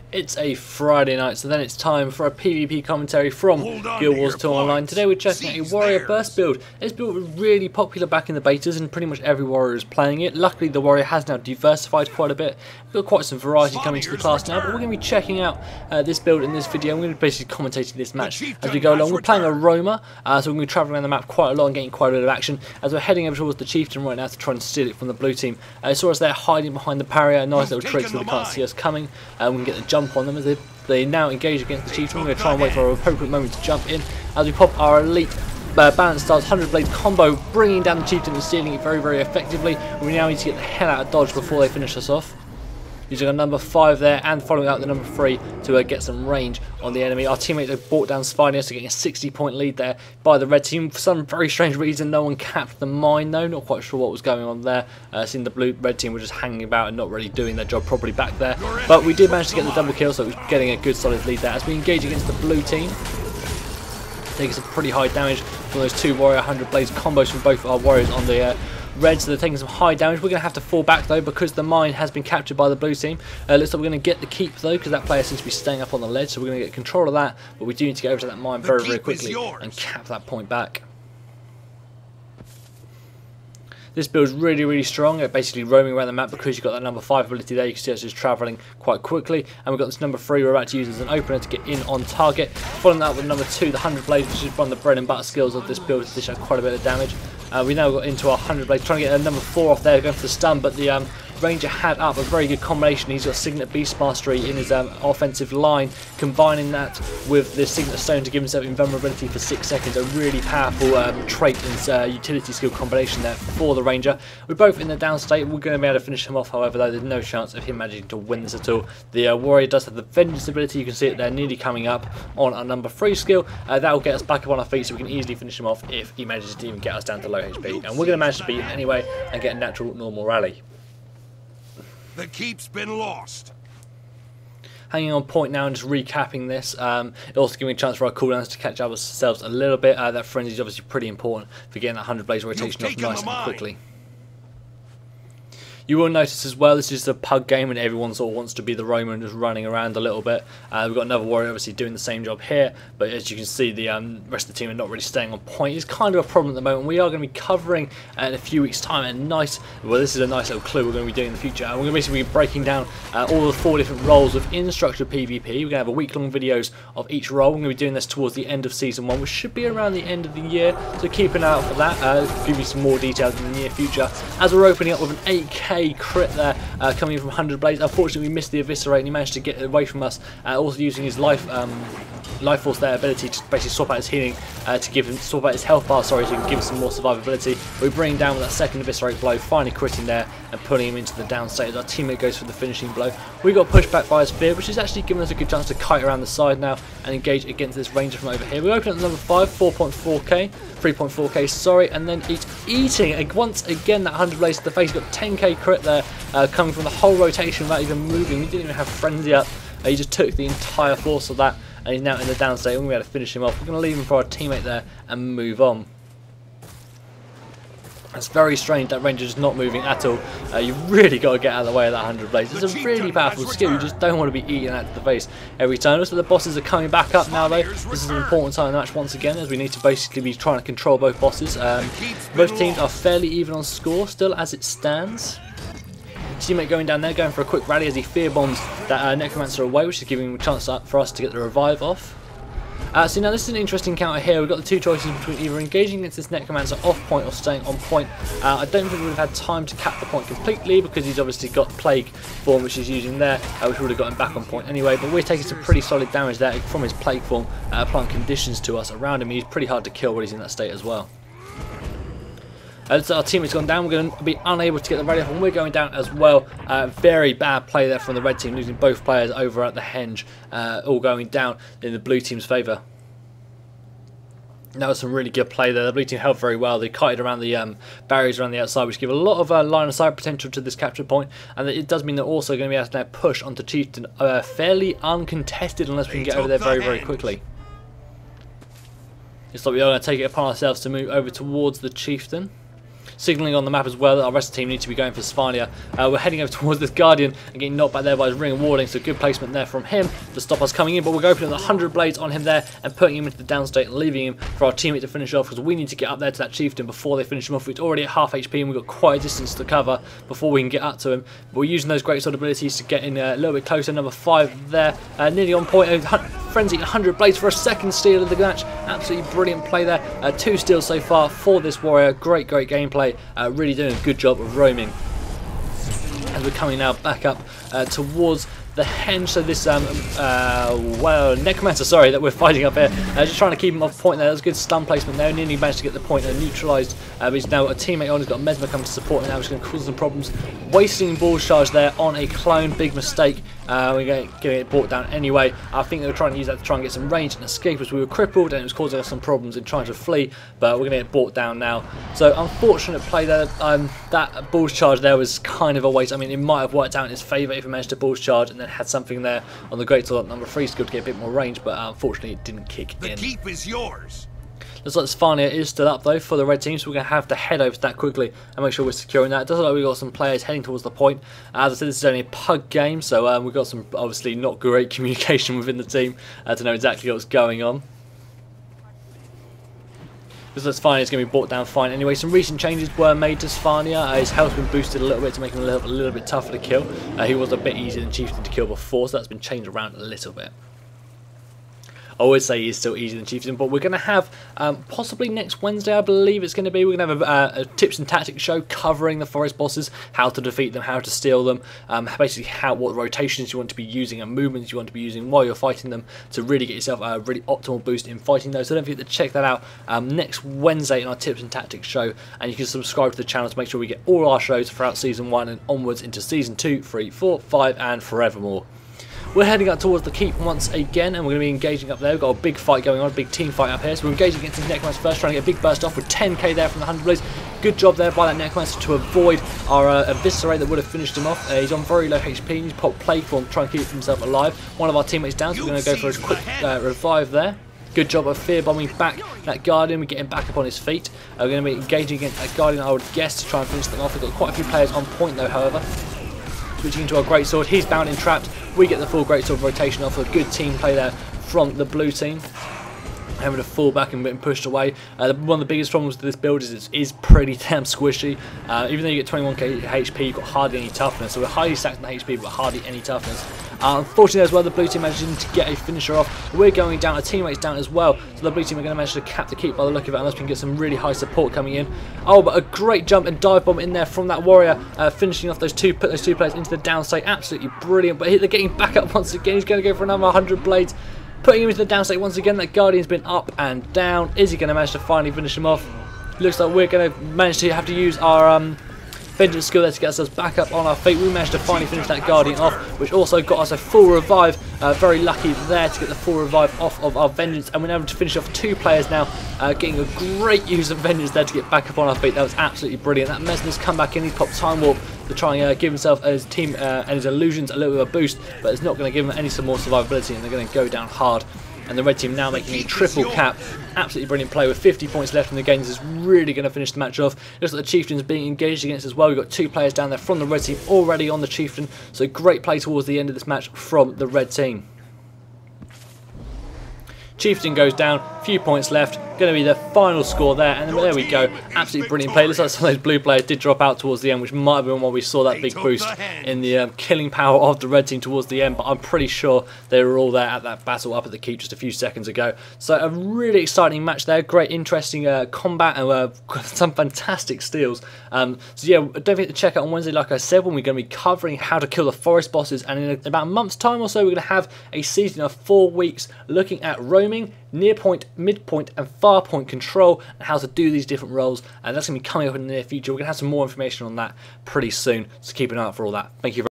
It's a Friday night, so then it's time for a PvP commentary from Guild Wars 2 Online. Today we're checking out a Warrior Burst build. This build was really popular back in the betas and pretty much every warrior is playing it. Luckily the warrior has now diversified quite a bit. We've got quite some variety coming to the class now, but we're going to be checking out this build in this video. I'm going to be basically commentating this match as we go along. We're playing a roamer, so we're going to be travelling around the map quite a lot and getting quite a bit of action as we're heading over towards the chieftain right now to try and steal it from the blue team. Saw us there hiding behind the barrier, nice little trick so they can't see us coming. We can get the jump on them as they now engage against the chieftain. We're going to try and wait for an appropriate moment to jump in as we pop our elite balance starts 100 blade combo, bringing down the chieftain and stealing it very, very effectively. We now need to get the hell out of dodge before they finish us off. Using a number 5 there and following out the number 3 to get some range on the enemy. Our teammate have brought down Spiny, so getting a 60-point lead there by the red team. For some very strange reason, no one capped the mine though. Not quite sure what was going on there. Seeing the red team were just hanging about and not really doing their job properly back there. But we did manage to get the double kill, so it was getting a good solid lead there. As we engage against the blue team, taking some pretty high damage from those two warrior 100 blades combos from both our warriors on the red, so they're taking some high damage. We're going to have to fall back though because the mine has been captured by the blue team. Looks like we're going to get the keep though because that player seems to be staying up on the ledge, so we're going to get control of that, but we do need to get over to that mine very, very quickly and cap that point back. This build is really, really strong at basically roaming around the map because you've got that number 5 ability there. You can see us just travelling quite quickly, and we've got this number 3 we're about to use as an opener to get in on target. Following that with number 2, the 100 blades, which is one of the bread and butter skills of this build to dish out quite a bit of damage. We now got into our 100 blades, trying to get a number 4 off there, going for the stun, but the Ranger had up a very good combination. He's got Signet Beast Mastery in his offensive line, combining that with the Signet Stone to give himself invulnerability for 6 seconds. A really powerful trait and utility skill combination there for the Ranger. We're both in the down state. We're going to be able to finish him off, however, though there's no chance of him managing to win this at all. The Warrior does have the Vengeance ability. You can see it there nearly coming up on our number 3 skill. That will get us back up on our feet so we can easily finish him off if he manages to even get us down to low HP. And we're going to manage to beat him anyway and get a natural normal rally. The keep's been lost. Hanging on point now and just recapping this. It also giving a chance for our cooldowns to catch up ourselves a little bit. That frenzy is obviously pretty important for getting that 100 blaze rotation off nice and quickly. You will notice as well, this is a pug game and everyone sort of wants to be the roamer and just running around a little bit. We've got another warrior obviously doing the same job here, but as you can see the rest of the team are not really staying on point. It's kind of a problem at the moment. We are going to be covering in a few weeks time well, this is a nice little clue we're going to be doing in the future. We're going to basically be breaking down all the 4 different roles within structured PvP. We're going to have a week-long videos of each role. We're going to be doing this towards the end of Season 1, which should be around the end of the year, so keep an eye out for that. Give you some more details in the near future. As we're opening up with an 8k crit there, coming in from 100 blades. Unfortunately we missed the eviscerate and he managed to get away from us, also using his life force there ability to basically swap out his healing to give him swap out his health bar, sorry, so he can give him some more survivability. We bring him down with that second eviscerate blow, finally critting there and pulling him into the down state as our teammate goes for the finishing blow. We got pushed back by his spear, which is actually giving us a good chance to kite around the side now and engage against this ranger from over here. We open up number 5, 4.4k, 3.4k, sorry, and then it's eating once again that 100 blades to the face. He's got 10k crit there, coming from the whole rotation without even moving. He didn't even have frenzy up. He just took the entire force of that, and he's now in the down state. We're going to be able to finish him off. We're going to leave him for our teammate there and move on. It's very strange that Ranger is not moving at all. You've really got to get out of the way of that 100 blades. It's a really powerful skill. You just don't want to be eating that to the face every time. Also, the bosses are coming back up now though. This is an important time in the match once again, as we need to basically be trying to control both bosses. Both teams are fairly even on score still as it stands. Teammate going down there, going for a quick rally as he fear bombs that Necromancer away, which is giving him a chance for us to get the revive off. So now this is an interesting counter here. We've got the 2 choices between either engaging against this Necromancer off point or staying on point. I don't think we would have had time to cap the point completely because he's obviously got Plague form which he's using there, which would have got him back on point anyway, but we're taking some pretty solid damage there from his Plague form, applying conditions to us around him. He's pretty hard to kill when he's in that state as well. So our team has gone down. We're going to be unable to get the rally off, and we're going down as well. Very bad play there from the red team, losing both players over at the henge, all going down in the blue team's favour. That was some really good play there. The blue team held very well. They kited around the barriers around the outside, which give a lot of line of sight potential to this capture point, and it does mean they're also going to be able to now push onto Chieftain fairly uncontested unless we can get over there very, very quickly. It's like we are going to take it upon ourselves to move over towards the Chieftain. signalling on the map as well that our rest of the team need to be going for Svanir. We're heading over towards this Guardian and getting knocked back there by his Ring of Warding, so good placement there from him to stop us coming in, but we're going with 100 blades on him there and putting him into the down state and leaving him for our teammate to finish off, because we need to get up there to that chieftain before they finish him off. He's already at half HP and we've got quite a distance to cover before we can get up to him, but we're using those great sword abilities to get in a little bit closer. Number 5 there, nearly on point. Frenzy 100 blades for a second steal of the match. Absolutely brilliant play there. 2 steals so far for this warrior. Great gameplay. Really doing a good job of roaming. As we're coming now back up towards the henge, so this necromancer, sorry, that we're fighting up here, just trying to keep him off point there. That was a good stun placement there. Nearly managed to get the point neutralised, but he's now got a teammate on. He's got Mesmer coming to support him now, which is going to cause some problems. Wasting ball charge there on a clone, big mistake. We're getting it brought down anyway. I think they were trying to use that to try and get some range and escape as we were crippled, and it was causing us some problems in trying to flee, but we're going to get brought down now. So unfortunate play there. That ball's charge there was kind of a waste. I mean, it might have worked out in his favour if he managed to ball's charge and then had something there on the great sword number 3 skill to get a bit more range, but unfortunately it didn't kick in. The keep is yours. Looks like Svanir is still up though for the red team, so we're going to have to head over to that quickly and make sure we're securing that. It does look like we've got some players heading towards the point. As I said, this is only a pug game, so we've got some obviously not great communication within the team to know exactly what's going on. Because Svanir is going to be brought down fine anyway. Some recent changes were made to Svanir. His health's been boosted a little bit to make him a little bit tougher to kill. He was a bit easier than Chieftain to kill before, so that's been changed around a little bit. I would say he's still easier than Chieftain, but we're going to have, possibly next Wednesday, I believe it's going to be, we're going to have a tips and tactics show covering the forest bosses, how to defeat them, how to steal them, basically what rotations you want to be using and movements you want to be using while you're fighting them to really get yourself a really optimal boost in fighting those. So don't forget to check that out next Wednesday in our tips and tactics show, and you can subscribe to the channel to make sure we get all our shows throughout Season 1 and onwards into Season 2, 3, 4, 5 and forevermore. We're heading up towards the keep once again, and we're going to be engaging up there. We've got a big fight going on, a big team fight up here. So we're engaging against his Necromancer first, trying to get a big burst off with 10k there from the 100 blades. Good job there by that Necromancer to avoid our Eviscerate that would have finished him off. He's on very low HP, and he's popped Plague Form to try and keep himself alive. One of our teammates down, so we're going to go for a quick revive there. Good job of fear bombing back that Guardian. We're getting back up on his feet. We're going to be engaging against that Guardian, I would guess, to try and finish them off. We've got quite a few players on point though, however. Switching into our greatsword, he's bound and trapped. We get the full greatsword rotation off. A good team play there from the blue team, having to fall back and being pushed away. One of the biggest problems with this build is it is pretty damn squishy. Even though you get 21k HP, you've got hardly any toughness. So we're highly stacked on HP, but hardly any toughness. Unfortunately as well, the blue team managing to get a finisher off. We're going down, our teammate's down as well. So the blue team are going to manage to cap the keep by the look of it, unless we can get some really high support coming in. Oh, but a great jump and dive bomb in there from that warrior, finishing off those two players into the down state. Absolutely brilliant, but they're getting back up once again. He's going to go for another 100 blades. Putting him into the down state once again. That Guardian's been up and down. Is he going to manage to finally finish him off? Looks like we're going to manage to have to use our Vengeance skill there to get ourselves back up on our feet. We managed to finally finish that Guardian off, which also got us a full revive. Very lucky there to get the full revive off of our Vengeance, and we're able to finish off 2 players now, getting a great use of Vengeance there to get back up on our feet. That was absolutely brilliant. That Mesmer's come back in, he popped Time Warp to try and give himself and his team and his illusions a little bit of a boost, but it's not going to give them any some more survivability, and they're going to go down hard. And the red team now making a triple cap. Absolutely brilliant play with 50 points left in the game. This is really going to finish the match off. Looks like the Chieftain's being engaged against as well. We've got 2 players down there from the red team already on the Chieftain. So great play towards the end of this match from the red team. Chieftain goes down, few points left, going to be the final score there, and there we go. Absolutely brilliant play. Looks like some of those blue players did drop out towards the end, which might have been why we saw that big boost in the killing power of the red team towards the end, but I'm pretty sure they were all there at that battle up at the keep just a few seconds ago. So a really exciting match there, great interesting combat, and some fantastic steals. So yeah, don't forget to check out on Wednesday, like I said, when we're going to be covering how to kill the forest bosses, and in about a month's time or so we're going to have a season of 4 weeks looking at roaming, near point, mid point and far point control, and how to do these different roles, and that's going to be coming up in the near future. We're going to have some more information on that pretty soon, so keep an eye out for all that. Thank you very much.